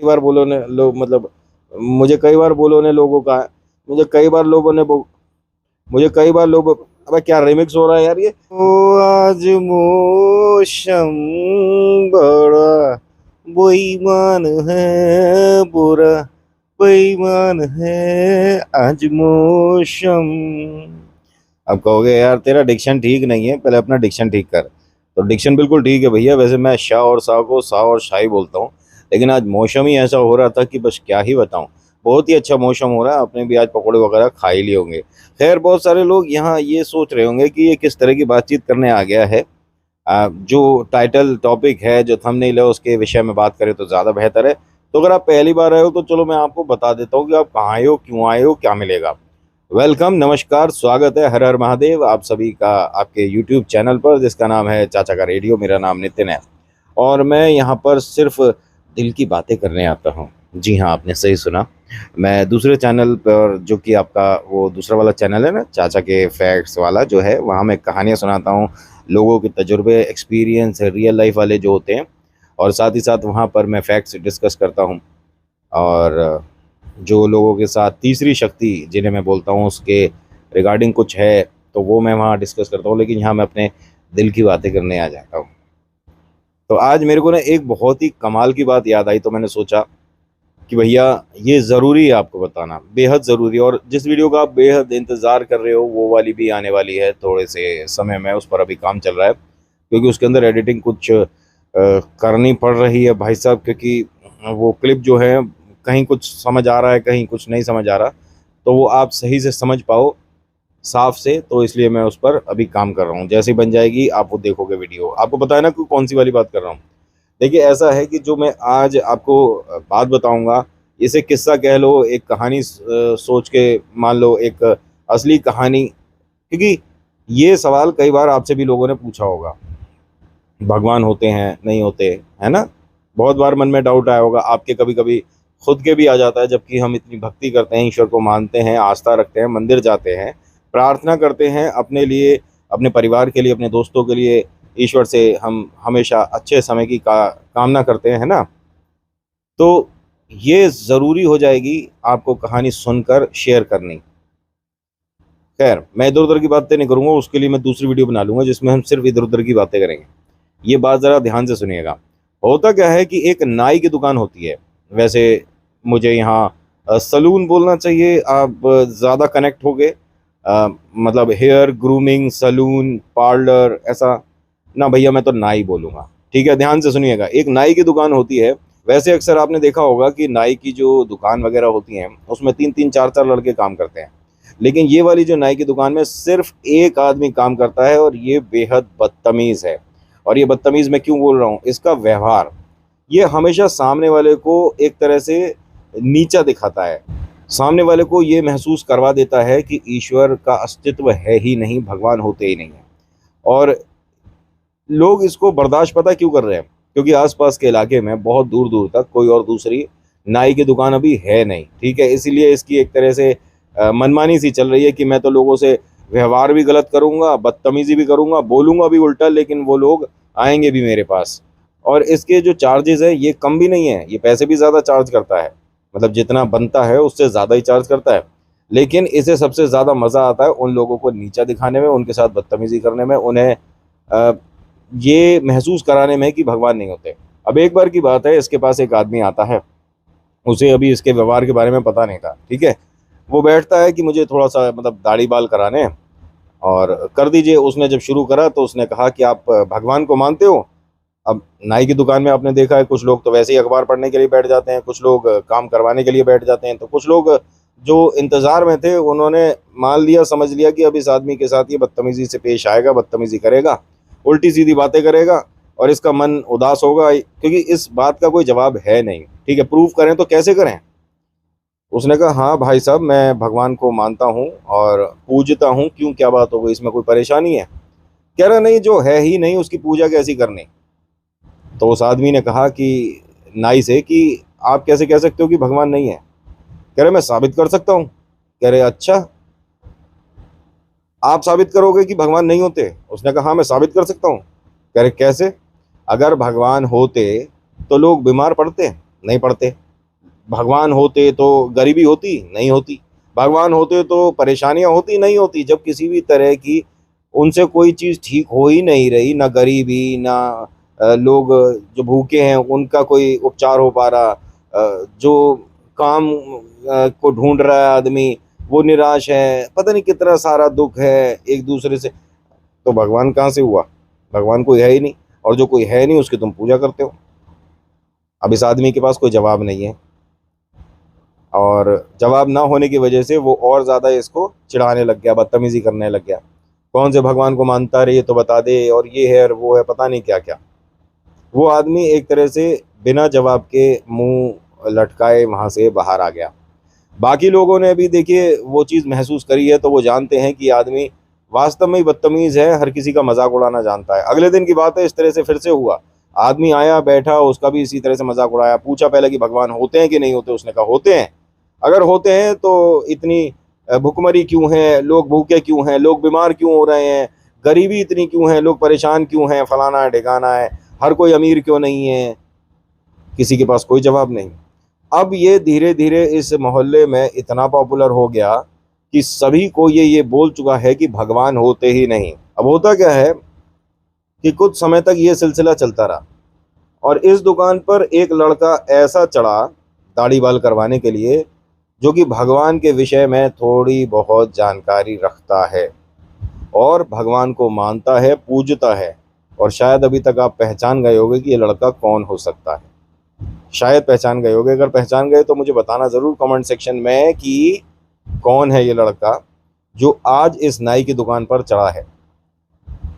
कई बार बोलो ने लोग मतलब मुझे कई बार बोलो ने लोगों का मुझे कई बार लोगों ने मुझे कई बार लोग। अबे क्या रिमिक्स हो रहा है यार ये। ओ आज मौसम बड़ा बेईमान है, बुरा बेईमान है आज मौसम। अब कहोगे यार तेरा डिक्शन ठीक नहीं है, पहले अपना डिक्शन ठीक कर। तो डिक्शन बिल्कुल ठीक है भैया, वैसे मैं शाह और शाह को शाह और शाही बोलता हूँ। लेकिन आज मौसम ही ऐसा हो रहा था कि बस क्या ही बताऊं। बहुत ही अच्छा मौसम हो रहा है, आपने भी आज पकौड़े वगैरह खा ही लिए होंगे। खैर बहुत सारे लोग यहाँ ये सोच रहे होंगे कि ये किस तरह की बातचीत करने आ गया है। जो टाइटल टॉपिक है, जो थंबनेल है, उसके विषय में बात करें तो ज़्यादा बेहतर है। तो अगर आप पहली बार आए हो तो चलो मैं आपको बता देता हूँ कि आप कहाँ आए हो, क्यों आए हो, क्या मिलेगा। वेलकम, नमस्कार, स्वागत है, हर हर महादेव आप सभी का आपके यूट्यूब चैनल पर जिसका नाम है चाचा का रेडियो। मेरा नाम नितिन है और मैं यहाँ पर सिर्फ दिल की बातें करने आता हूँ। जी हाँ, आपने सही सुना। मैं दूसरे चैनल पर, जो कि आपका वो दूसरा वाला चैनल है ना, चाचा के फैक्ट्स वाला जो है, वहाँ मैं कहानियाँ सुनाता हूँ। लोगों के तजुर्बे, एक्सपीरियंस, रियल लाइफ वाले जो होते हैं। और साथ ही साथ वहाँ पर मैं फैक्ट्स डिस्कस करता हूँ। और जो लोगों के साथ तीसरी शक्ति जिन्हें मैं बोलता हूँ उसके रिगार्डिंग कुछ है तो वो मैं वहाँ डिस्कस करता हूँ। लेकिन यहाँ मैं अपने दिल की बातें करने आ जाता हूँ। तो आज मेरे को ना एक बहुत ही कमाल की बात याद आई, तो मैंने सोचा कि भैया ये ज़रूरी है आपको बताना, बेहद ज़रूरी। और जिस वीडियो का आप बेहद इंतज़ार कर रहे हो वो वाली भी आने वाली है थोड़े से समय में, उस पर अभी काम चल रहा है। क्योंकि उसके अंदर एडिटिंग कुछ करनी पड़ रही है भाई साहब, क्योंकि वो क्लिप जो है कहीं कुछ समझ आ रहा है, कहीं कुछ नहीं समझ आ रहा। तो वो आप सही से समझ पाओ साफ से, तो इसलिए मैं उस पर अभी काम कर रहा हूँ। जैसे ही बन जाएगी आप वो देखोगे वीडियो, आपको पता है ना कि कौन सी वाली बात कर रहा हूँ। देखिए ऐसा है कि जो मैं आज आपको बात बताऊंगा, इसे किस्सा कह लो, एक कहानी सोच के मान लो, एक असली कहानी। क्योंकि ये सवाल कई बार आपसे भी लोगों ने पूछा होगा, भगवान होते हैं नहीं होते, है ना। बहुत बार मन में डाउट आया होगा आपके, कभी कभी खुद के भी आ जाता है। जबकि हम इतनी भक्ति करते हैं, ईश्वर को मानते हैं, आस्था रखते हैं, मंदिर जाते हैं, प्रार्थना करते हैं अपने लिए, अपने परिवार के लिए, अपने दोस्तों के लिए। ईश्वर से हम हमेशा अच्छे समय की कामना करते हैं, है ना। तो ये ज़रूरी हो जाएगी आपको कहानी सुनकर शेयर करनी। खैर मैं इधर उधर की बातें नहीं करूंगा, उसके लिए मैं दूसरी वीडियो बना लूंगा जिसमें हम सिर्फ इधर उधर की बातें करेंगे। ये बात ज़रा ध्यान से सुनिएगा। होता क्या है कि एक नाई की दुकान होती है। वैसे मुझे यहाँ सलून बोलना चाहिए, आप ज़्यादा कनेक्ट हो गए। मतलब हेयर ग्रूमिंग सलून पार्लर ऐसा ना भैया, मैं तो नाई बोलूँगा। ठीक है, ध्यान से सुनिएगा। एक नाई की दुकान होती है। वैसे अक्सर आपने देखा होगा कि नाई की जो दुकान वगैरह होती हैं उसमें तीन तीन चार चार लड़के काम करते हैं। लेकिन ये वाली जो नाई की दुकान में सिर्फ एक आदमी काम करता है, और ये बेहद बदतमीज़ है। और ये बदतमीज़ मैं क्यों बोल रहा हूँ, इसका व्यवहार ये हमेशा सामने वाले को एक तरह से नीचा दिखाता है। सामने वाले को ये महसूस करवा देता है कि ईश्वर का अस्तित्व है ही नहीं, भगवान होते ही नहीं है। और लोग इसको बर्दाश्त पता क्यों कर रहे हैं, क्योंकि आसपास के इलाके में बहुत दूर दूर तक कोई और दूसरी नाई की दुकान अभी है नहीं। ठीक है, इसीलिए इसकी एक तरह से मनमानी सी चल रही है कि मैं तो लोगों से व्यवहार भी गलत करूंगा, बदतमीजी भी करूंगा, बोलूंगा भी उल्टा, लेकिन वो लोग आएंगे भी मेरे पास। और इसके जो चार्जेस है ये कम भी नहीं है, ये पैसे भी ज़्यादा चार्ज करता है। मतलब जितना बनता है उससे ज़्यादा ही चार्ज करता है। लेकिन इसे सबसे ज़्यादा मज़ा आता है उन लोगों को नीचा दिखाने में, उनके साथ बदतमीजी करने में, उन्हें ये महसूस कराने में कि भगवान नहीं होते। अब एक बार की बात है, इसके पास एक आदमी आता है। उसे अभी इसके व्यवहार के बारे में पता नहीं था। ठीक है, वो बैठता है कि मुझे थोड़ा सा मतलब दाढ़ी बाल कराने हैं और कर दीजिए। उसने जब शुरू करा तो उसने कहा कि आप भगवान को मानते हो। अब नाई की दुकान में आपने देखा है, कुछ लोग तो वैसे ही अखबार पढ़ने के लिए बैठ जाते हैं, कुछ लोग काम करवाने के लिए बैठ जाते हैं, तो कुछ लोग जो इंतज़ार में थे उन्होंने मान लिया, समझ लिया कि अब इस आदमी के साथ ये बदतमीज़ी से पेश आएगा, बदतमीज़ी करेगा, उल्टी सीधी बातें करेगा और इसका मन उदास होगा, क्योंकि इस बात का कोई जवाब है नहीं। ठीक है, प्रूफ करें तो कैसे करें। उसने कहा हाँ भाई साहब, मैं भगवान को मानता हूँ और पूजता हूँ, क्यों, क्या बात हो गई, इसमें कोई परेशानी है। कह रहा नहीं, जो है ही नहीं उसकी पूजा कैसी करनी। तो उस आदमी ने कहा कि नाई से कि आप कैसे कह सकते हो कि भगवान नहीं है। कह रहे मैं साबित कर सकता हूँ। कह रहे अच्छा, आप साबित करोगे कि भगवान नहीं होते। उसने कहा हाँ मैं साबित कर सकता हूँ। कह रहे कैसे। अगर भगवान होते तो लोग बीमार पड़ते, नहीं पड़ते। भगवान होते तो गरीबी होती नहीं होती, भगवान होते तो परेशानियां होती नहीं होती। जब किसी भी तरह की उनसे कोई चीज़ ठीक हो ही नहीं रही, ना गरीबी, ना लोग जो भूखे हैं उनका कोई उपचार हो पा रहा, जो काम को ढूंढ रहा है आदमी वो निराश है, पता नहीं कितना सारा दुख है एक दूसरे से, तो भगवान कहाँ से हुआ? भगवान कोई है ही नहीं, और जो कोई है नहीं उसकी तुम पूजा करते हो। अब इस आदमी के पास कोई जवाब नहीं है, और जवाब ना होने की वजह से वो और ज़्यादा इसको चिढ़ाने लग गया, बदतमीजी करने लग गया। कौन से भगवान को मानता रहे, ये तो बता दे, और ये है और वो है, पता नहीं क्या क्या। वो आदमी एक तरह से बिना जवाब के मुंह लटकाए वहाँ से बाहर आ गया। बाकी लोगों ने भी देखिए वो चीज़ महसूस करी है, तो वो जानते हैं कि आदमी वास्तव में ही बदतमीज़ है, हर किसी का मजाक उड़ाना जानता है। अगले दिन की बात है, इस तरह से फिर से हुआ। आदमी आया बैठा, उसका भी इसी तरह से मजाक उड़ाया। पूछा पहले कि भगवान होते हैं कि नहीं होते, उसने कहा होते हैं। अगर होते हैं तो इतनी भुखमरी क्यों है, लोग भूखे क्यों हैं, लोग बीमार क्यों हो रहे हैं, गरीबी इतनी क्यों है, लोग परेशान क्यों हैं, फलाना है ढिकाना है, हर कोई अमीर क्यों नहीं है? किसी के पास कोई जवाब नहीं। अब ये धीरे धीरे इस मोहल्ले में इतना पॉपुलर हो गया कि सभी को ये बोल चुका है कि भगवान होते ही नहीं। अब होता क्या है कि कुछ समय तक ये सिलसिला चलता रहा, और इस दुकान पर एक लड़का ऐसा चढ़ा दाढ़ी बाल करवाने के लिए जो कि भगवान के विषय में थोड़ी बहुत जानकारी रखता है और भगवान को मानता है, पूजता है। और शायद अभी तक आप पहचान गए होंगे कि ये लड़का कौन हो सकता है। शायद पहचान गए होंगे, अगर पहचान गए तो मुझे बताना ज़रूर कमेंट सेक्शन में कि कौन है ये लड़का जो आज इस नाई की दुकान पर चढ़ा है।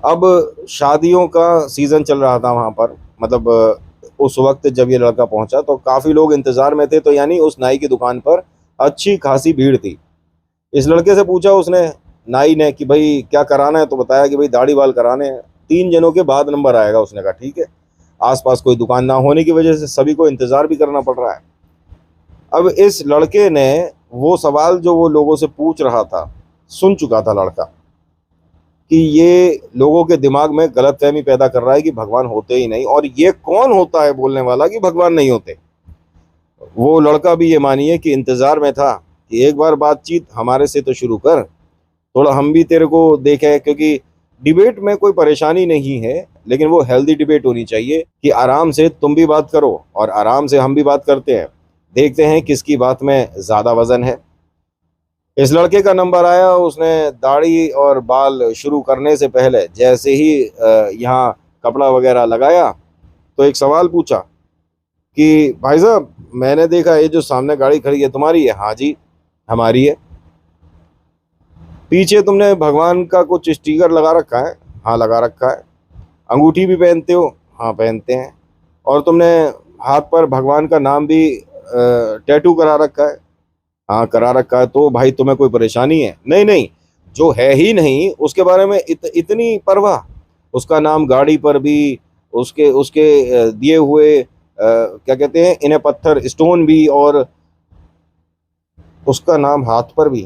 अब शादियों का सीज़न चल रहा था वहाँ पर, मतलब उस वक्त जब ये लड़का पहुँचा तो काफ़ी लोग इंतज़ार में थे, तो यानी उस नाई की दुकान पर अच्छी खासी भीड़ थी। इस लड़के से पूछा उसने, नाई ने, कि भाई क्या कराना है, तो बताया कि भाई दाढ़ी बाल कराने हैं, 3 जनों के बाद नंबर आएगा। उसने कहा ठीक है। आसपास कोई दुकान ना होने की वजह से सभी को इंतज़ार भी करना पड़ रहा है। अब इस लड़के ने वो सवाल जो वो लोगों से पूछ रहा था सुन चुका था लड़का, कि ये लोगों के दिमाग में गलतफहमी पैदा कर रहा है कि भगवान होते ही नहीं, और ये कौन होता है बोलने वाला कि भगवान नहीं होते। वो लड़का भी ये मानिए कि इंतज़ार में था कि एक बार बातचीत हमारे से तो शुरू कर, थोड़ा हम भी तेरे को देखें, क्योंकि डिबेट में कोई परेशानी नहीं है, लेकिन वो हेल्दी डिबेट होनी चाहिए कि आराम से तुम भी बात करो और आराम से हम भी बात करते हैं, देखते हैं किसकी बात में ज़्यादा वजन है। इस लड़के का नंबर आया। उसने दाढ़ी और बाल शुरू करने से पहले जैसे ही यहाँ कपड़ा वगैरह लगाया तो एक सवाल पूछा कि भाई साहब, मैंने देखा ये जो सामने गाड़ी खड़ी है तुम्हारी है? हाँ जी हमारी है। पीछे तुमने भगवान का कुछ स्टिकर लगा रखा है? हाँ लगा रखा है। अंगूठी भी पहनते हो? हाँ पहनते हैं। और तुमने हाथ पर भगवान का नाम भी टैटू करा रखा है? हाँ करा रखा है। तो भाई तुम्हें कोई परेशानी है? नहीं नहीं, जो है ही नहीं उसके बारे में इतनी परवाह। उसका नाम गाड़ी पर भी, उसके उसके दिए हुए क्या कहते हैं इन्हें, पत्थर स्टोन भी, और उसका नाम हाथ पर भी।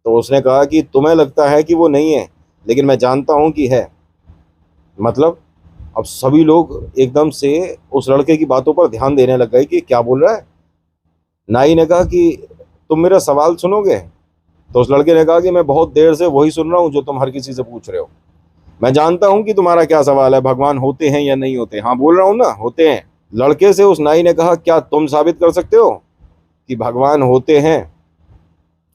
तो उसने कहा कि तुम्हें लगता है कि वो नहीं है, लेकिन मैं जानता हूँ कि है। मतलब अब सभी लोग एकदम से उस लड़के की बातों पर ध्यान देने लग गए कि क्या बोल रहा है। नाई ने कहा कि तुम मेरा सवाल सुनोगे? तो उस लड़के ने कहा कि मैं बहुत देर से वही सुन रहा हूँ जो तुम हर किसी से पूछ रहे हो। मैं जानता हूँ कि तुम्हारा क्या सवाल है, भगवान होते हैं या नहीं होते? हाँ बोल रहा हूँ ना, होते हैं। लड़के से उस नाई ने कहा, क्या तुम साबित कर सकते हो कि भगवान होते हैं?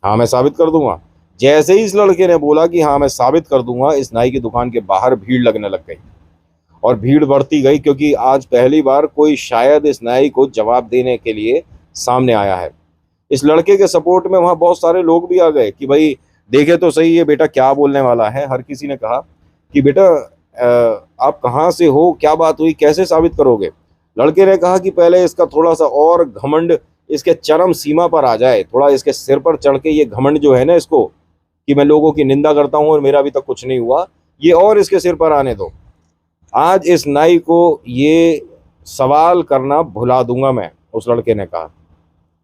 हाँ मैं साबित कर दूंगा। जैसे ही इस लड़के ने बोला कि हाँ मैं साबित कर दूंगा, इस नाई की दुकान के बाहर भीड़ लगने लग गई, और भीड़ बढ़ती गई, क्योंकि आज पहली बार कोई शायद इस नाई को जवाब देने के लिए सामने आया है। इस लड़के के सपोर्ट में वहाँ बहुत सारे लोग भी आ गए कि भाई देखे तो सही ये बेटा क्या बोलने वाला है। हर किसी ने कहा कि बेटा आप कहाँ से हो, क्या बात हुई, कैसे साबित करोगे? लड़के ने कहा कि पहले इसका थोड़ा सा और घमंड इसके चरम सीमा पर आ जाए, थोड़ा इसके सिर पर चढ़ के ये घमंड जो है ना इसको, कि मैं लोगों की निंदा करता हूँ और मेरा अभी तक कुछ नहीं हुआ, ये और इसके सिर पर आने दो। आज इस नाई को ये सवाल करना भुला दूंगा मैं, उस लड़के ने कहा।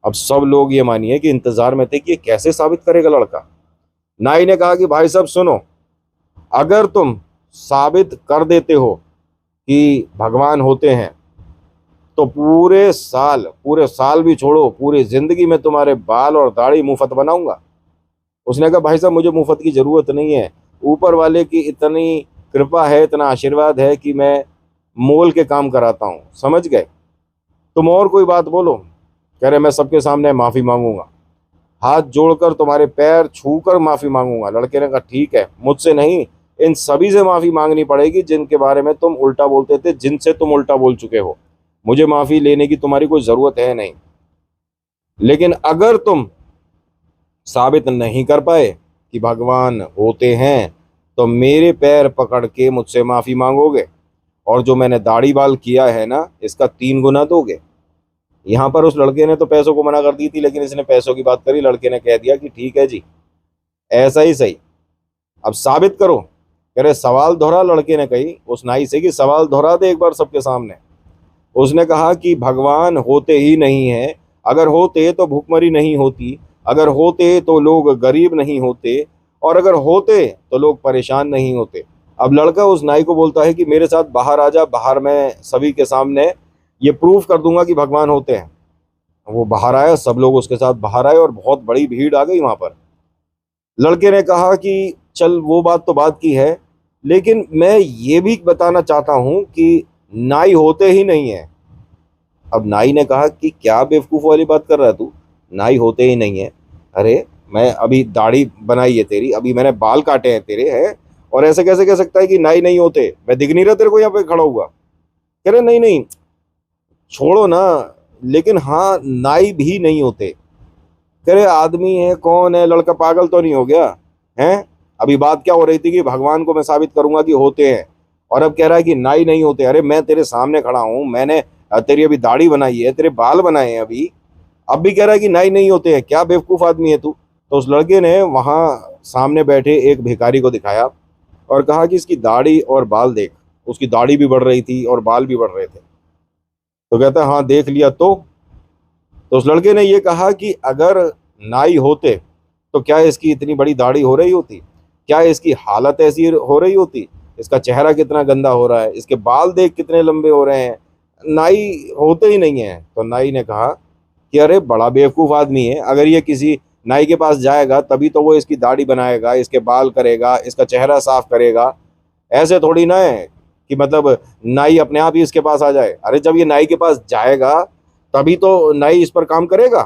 अब सब लोग ये मानिए कि इंतजार में थे कि ये कैसे साबित करेगा लड़का। नाई ने कहा कि भाई साहब सुनो, अगर तुम साबित कर देते हो कि भगवान होते हैं तो पूरे साल भी छोड़ो, पूरी जिंदगी में तुम्हारे बाल और दाढ़ी मुफ्त बनाऊंगा। उसने कहा भाई साहब मुझे मुफ्त की जरूरत नहीं है, ऊपर वाले की इतनी कृपा है, इतना आशीर्वाद है कि मैं मोल के काम कराता हूँ, समझ गए? तुम और कोई बात बोलो। कह रहे मैं सबके सामने माफी मांगूंगा, हाथ जोड़कर तुम्हारे पैर छूकर माफी मांगूंगा। लड़के ने कहा ठीक है, मुझसे नहीं, इन सभी से माफी मांगनी पड़ेगी जिनके बारे में तुम उल्टा बोलते थे, जिनसे तुम उल्टा बोल चुके हो। मुझे माफी लेने की तुम्हारी कोई जरूरत है नहीं, लेकिन अगर तुम साबित नहीं कर पाए कि भगवान होते हैं तो मेरे पैर पकड़ के मुझसे माफी मांगोगे, और जो मैंने दाढ़ी बाल किया है ना, इसका 3 गुना दोगे। यहाँ पर उस लड़के ने तो पैसों को मना कर दी थी, लेकिन इसने पैसों की बात करी। लड़के ने कह दिया कि ठीक है जी, ऐसा ही सही, अब साबित करो। कह रहे सवाल दोहरा। लड़के ने कही उस नाई से कि सवाल दोहरा दे एक बार सबके सामने। उसने कहा कि भगवान होते ही नहीं है, अगर होते तो भूखमरी नहीं होती, अगर होते तो लोग गरीब नहीं होते, और अगर होते तो लोग परेशान नहीं होते। अब लड़का उस नाई को बोलता है कि मेरे साथ बाहर आ जा, बाहर मैं सभी के सामने ये प्रूफ कर दूंगा कि भगवान होते हैं। वो बाहर आया, सब लोग उसके साथ बाहर आए और बहुत बड़ी भीड़ आ गई वहां पर। लड़के ने कहा कि चल वो बात तो बात की है, लेकिन मैं ये भी बताना चाहता हूं कि नाई होते ही नहीं है। अब नाई ने कहा कि क्या बेवकूफ़ वाली बात कर रहा है तू, नाई होते ही नहीं है? अरे मैं अभी दाढ़ी बनाई है तेरी, अभी मैंने बाल काटे हैं तेरे, हैं, और ऐसे कैसे कह सकता है कि नाई नहीं होते? मैं दिख नहीं रहा तेरे को यहाँ पे खड़ा हुआ? कह रहे नहीं नहीं छोड़ो ना, लेकिन हाँ नाई भी नहीं होते। कह रहे आदमी है, कौन है, लड़का पागल तो नहीं हो गया है? अभी बात क्या हो रही थी कि भगवान को मैं साबित करूंगा कि होते हैं, और अब कह रहा है कि नाई नहीं होते। अरे मैं तेरे सामने खड़ा हूं, मैंने तेरी अभी दाढ़ी बनाई है, तेरे बाल बनाए हैं अभी, अब भी कह रहा है कि नाई नहीं होते हैं? क्या बेवकूफ़ आदमी है तू। तो उस लड़के ने वहां सामने बैठे एक भिखारी को दिखाया और कहा कि इसकी दाढ़ी और बाल देख। उसकी दाढ़ी भी बढ़ रही थी और बाल भी बढ़ रहे थे। तो कहता है हाँ देख लिया। तो उस लड़के ने ये कहा कि अगर नाई होते तो क्या इसकी इतनी बड़ी दाढ़ी हो रही होती, क्या इसकी हालत ऐसी हो रही होती, इसका चेहरा कितना गंदा हो रहा है, इसके बाल देख कितने लंबे हो रहे हैं, नाई होते ही नहीं है। तो नाई ने कहा कि अरे बड़ा बेवकूफ़ आदमी है, अगर ये किसी नाई के पास जाएगा तभी तो वो इसकी दाढ़ी बनाएगा, इसके बाल करेगा, इसका चेहरा साफ करेगा। ऐसे थोड़ी ना है कि मतलब नाई अपने आप ही इसके पास आ जाए। अरे जब ये नाई के पास जाएगा तभी तो नाई इस पर काम करेगा।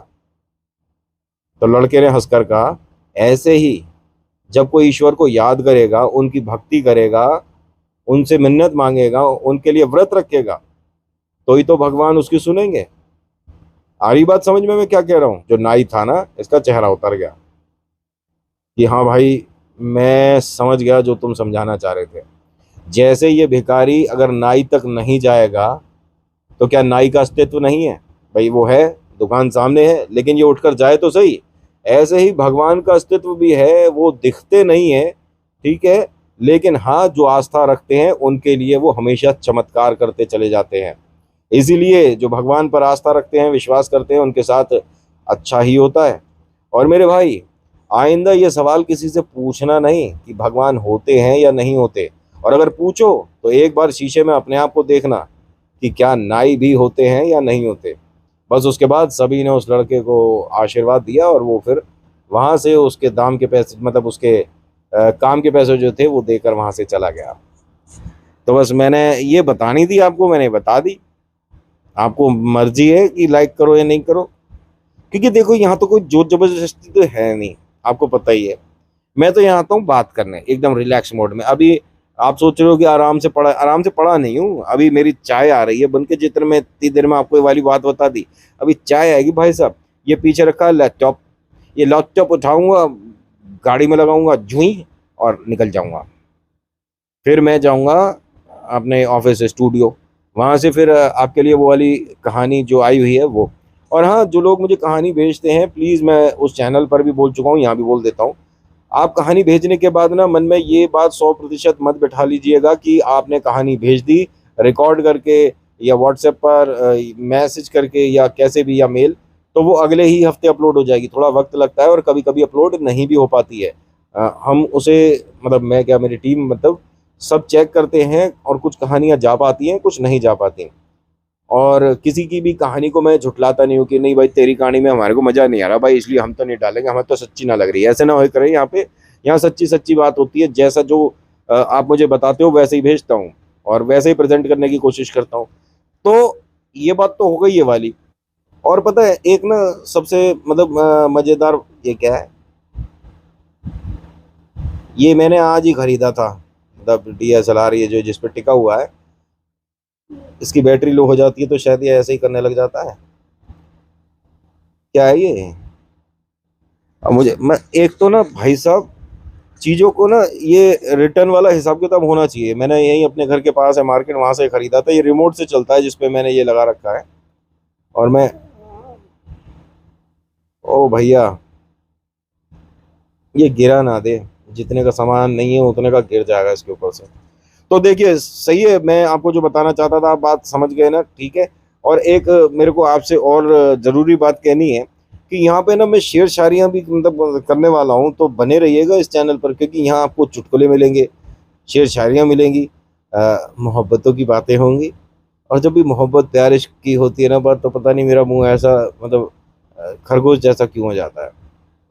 तो लड़के ने हंसकर कहा ऐसे ही जब कोई ईश्वर को याद करेगा, उनकी भक्ति करेगा, उनसे मिन्नत मांगेगा, उनके लिए व्रत रखेगा, तो ही तो भगवान उसकी सुनेंगे। आ रही बात समझ में मैं क्या कह रहा हूँ? जो नाई था ना, इसका चेहरा उतर गया कि हाँ भाई मैं समझ गया जो तुम समझाना चाह रहे थे। जैसे ये भिखारी अगर नाई तक नहीं जाएगा तो क्या नाई का अस्तित्व नहीं है? भाई वो है, दुकान सामने है, लेकिन ये उठकर जाए तो सही। ऐसे ही भगवान का अस्तित्व भी है, वो दिखते नहीं है, ठीक है, लेकिन हाँ जो आस्था रखते हैं उनके लिए वो हमेशा चमत्कार करते चले जाते हैं। इसीलिए जो भगवान पर आस्था रखते हैं, विश्वास करते हैं, उनके साथ अच्छा ही होता है। और मेरे भाई आइंदा ये सवाल किसी से पूछना नहीं कि भगवान होते हैं या नहीं होते, और अगर पूछो तो एक बार शीशे में अपने आप को देखना कि क्या नाई भी होते हैं या नहीं होते। बस उसके बाद सभी ने उस लड़के को आशीर्वाद दिया और वो फिर वहाँ से उसके दाम के पैसे, मतलब उसके काम के पैसे जो थे वो देकर वहाँ से चला गया। तो बस मैंने ये बतानी थी आपको, मैंने बता दी। आपको मर्जी है कि लाइक करो या नहीं करो, क्योंकि देखो यहाँ तो कोई जोर जबरदस्ती तो है नहीं, आपको पता ही है। मैं तो यहाँ आता हूँ बात करने एकदम रिलैक्स मोड में। अभी आप सोच रहे हो कि आराम से पढ़ा नहीं हूँ, अभी मेरी चाय आ रही है बन के चित्र में। इतनी देर में आपको ये वाली बात बता दी, अभी चाय आएगी भाई साहब। ये पीछे रखा है लैपटॉप, ये लैपटॉप उठाऊंगा, गाड़ी में लगाऊंगा जुई और निकल जाऊंगा। फिर मैं जाऊंगा अपने ऑफिस स्टूडियो, वहाँ से फिर आपके लिए वो वाली कहानी जो आई हुई है वो। और हाँ, जो लोग मुझे कहानी भेजते हैं, प्लीज़, मैं उस चैनल पर भी बोल चुका हूँ, यहाँ भी बोल देता हूँ, आप कहानी भेजने के बाद ना मन में ये बात 100% मत बिठा लीजिएगा कि आपने कहानी भेज दी रिकॉर्ड करके या व्हाट्सएप पर मैसेज करके या कैसे भी, या मेल, तो वो अगले ही हफ्ते अपलोड हो जाएगी। थोड़ा वक्त लगता है और कभी कभी अपलोड नहीं भी हो पाती है। हम उसे, मतलब मैं क्या, मेरी टीम, मतलब सब चेक करते हैं, और कुछ कहानियाँ जा पाती हैं, कुछ नहीं जा पाती। और किसी की भी कहानी को मैं झुटलाता नहीं हूँ कि नहीं भाई तेरी कहानी में हमारे को मजा नहीं आ रहा भाई, इसलिए हम तो नहीं डालेंगे, हमें तो सच्ची ना लग रही है। ऐसे ना हो करे यहाँ पे। यहाँ सच्ची सच्ची बात होती है, जैसा जो आप मुझे बताते हो वैसे ही भेजता हूँ और वैसे ही प्रेजेंट करने की कोशिश करता हूँ। तो ये बात तो हो गई ये वाली। और पता है एक ना सबसे मतलब मजेदार ये क्या है, ये मैंने आज ही खरीदा था। मतलब DSLR ये जो जिस पे टिका हुआ है, इसकी बैटरी लो हो जाती है तो शायद ये ऐसे ही करने लग जाता है। क्या है ये? अब मुझे मैं एक तो ना भाई साहब चीज़ों को ना, ये रिटर्न वाला हिसाब किताब होना चाहिए। मैंने यही अपने घर के पास है मार्केट, वहां से खरीदा था। ये रिमोट से चलता है जिसपे मैंने ये लगा रखा है। और मैं, ओ भैया ये गिरा ना दे, जितने का सामान नहीं है उतने का गिर जाएगा इसके ऊपर से। तो देखिए सही है, मैं आपको जो बताना चाहता था आप बात समझ गए ना, ठीक है। और एक मेरे को आपसे और ज़रूरी बात कहनी है कि यहाँ पे ना मैं शेर शायरियाँ भी मतलब करने वाला हूँ, तो बने रहिएगा इस चैनल पर, क्योंकि यहाँ आपको चुटकुले मिलेंगे, शेर शायरियाँ मिलेंगी, मोहब्बतों की बातें होंगी। और जब भी मोहब्बत प्यार इश्क की होती है ना बात, तो पता नहीं मेरा मुंह ऐसा मतलब खरगोश जैसा क्यों हो जाता है।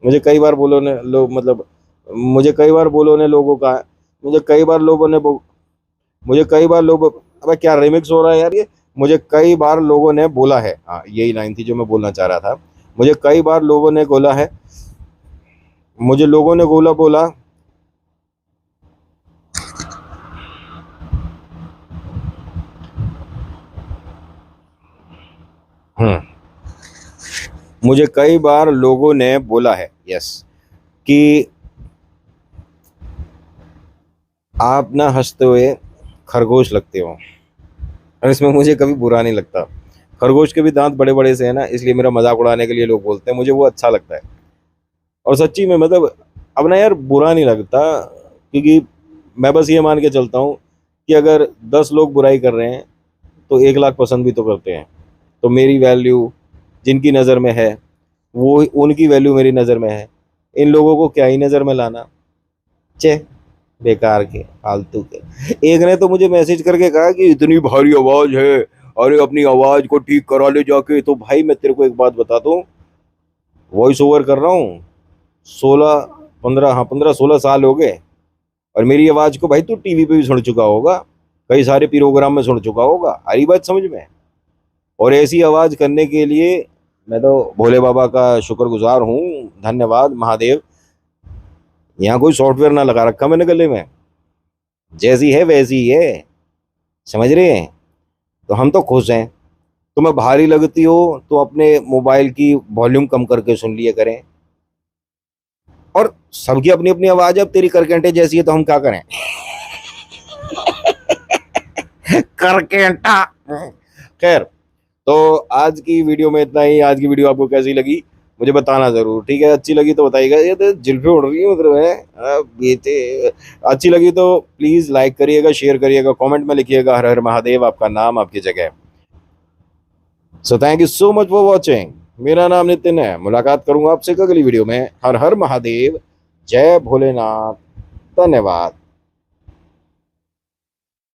मुझे कई बार बोलो ने लोग मतलब मुझे कई बार बोलो ने लोगों का मुझे कई बार लोगों ने मुझे कई बार लोग, अबे क्या रिमिक्स हो रहा है यार ये। मुझे कई बार लोगों ने बोला है, हाँ यही लाइन थी जो मैं बोलना चाह रहा था। मुझे कई बार लोगों ने बोला है, मुझे लोगों ने बोला बोला हम्म मुझे कई बार लोगों ने बोला है, यस, कि आप ना हंसते हुए खरगोश लगते हो। और इसमें मुझे कभी बुरा नहीं लगता। खरगोश के भी दांत बड़े बड़े से है ना, इसलिए मेरा मजाक उड़ाने के लिए लोग बोलते हैं, मुझे वो अच्छा लगता है। और सच्ची में मतलब अब ना यार बुरा नहीं लगता, क्योंकि मैं बस ये मान के चलता हूँ कि अगर 10 लोग बुराई कर रहे हैं तो 1 लाख पसंद भी तो करते हैं। तो मेरी वैल्यू जिनकी नज़र में है, वो उनकी वैल्यू मेरी नज़र में है। इन लोगों को क्या ही नज़र में लाना। चे बेकार के फालतू के। एक ने तो मुझे मैसेज करके कहा कि इतनी भारी आवाज है, अरे अपनी आवाज को ठीक करा ले जाके। तो भाई मैं तेरे को एक बात बता दूं, वॉइस ओवर कर रहा हूँ 16 15, हाँ 15 16 साल हो गए। और मेरी आवाज को भाई तू टीवी पे भी सुन चुका होगा, कई सारे प्रोग्राम में सुन चुका होगा, आ रही बात समझ में। और ऐसी आवाज करने के लिए मैं तो भोले बाबा का शुक्रगुजार हूँ, धन्यवाद महादेव। यहाँ कोई सॉफ्टवेयर ना लगा रखा मैंने गले में, जैसी है वैसी ही है, समझ रहे हैं। तो हम तो खुश हैं। तुम्हें भारी लगती हो तो अपने मोबाइल की वॉल्यूम कम करके सुन लिया करें। और सबकी अपनी अपनी आवाज है, अब तेरी करकेंटे जैसी है तो हम क्या करें। करकेंटा। खैर, तो आज की वीडियो में इतना ही। आज की वीडियो आपको कैसी लगी मुझे बताना जरूर, ठीक है। अच्छी लगी तो बताइएगा। ये तो जुल्फे उड़ रही है मतलब है बेटे। अच्छी लगी तो प्लीज लाइक करिएगा, शेयर करिएगा, कमेंट में लिखिएगा हर हर महादेव, आपका नाम आपकी जगह। So thank you so much for watching. मेरा नाम नितिन है। मुलाकात करूंगा आपसे अगली वीडियो में। हर हर महादेव, जय भोलेनाथ, धन्यवाद।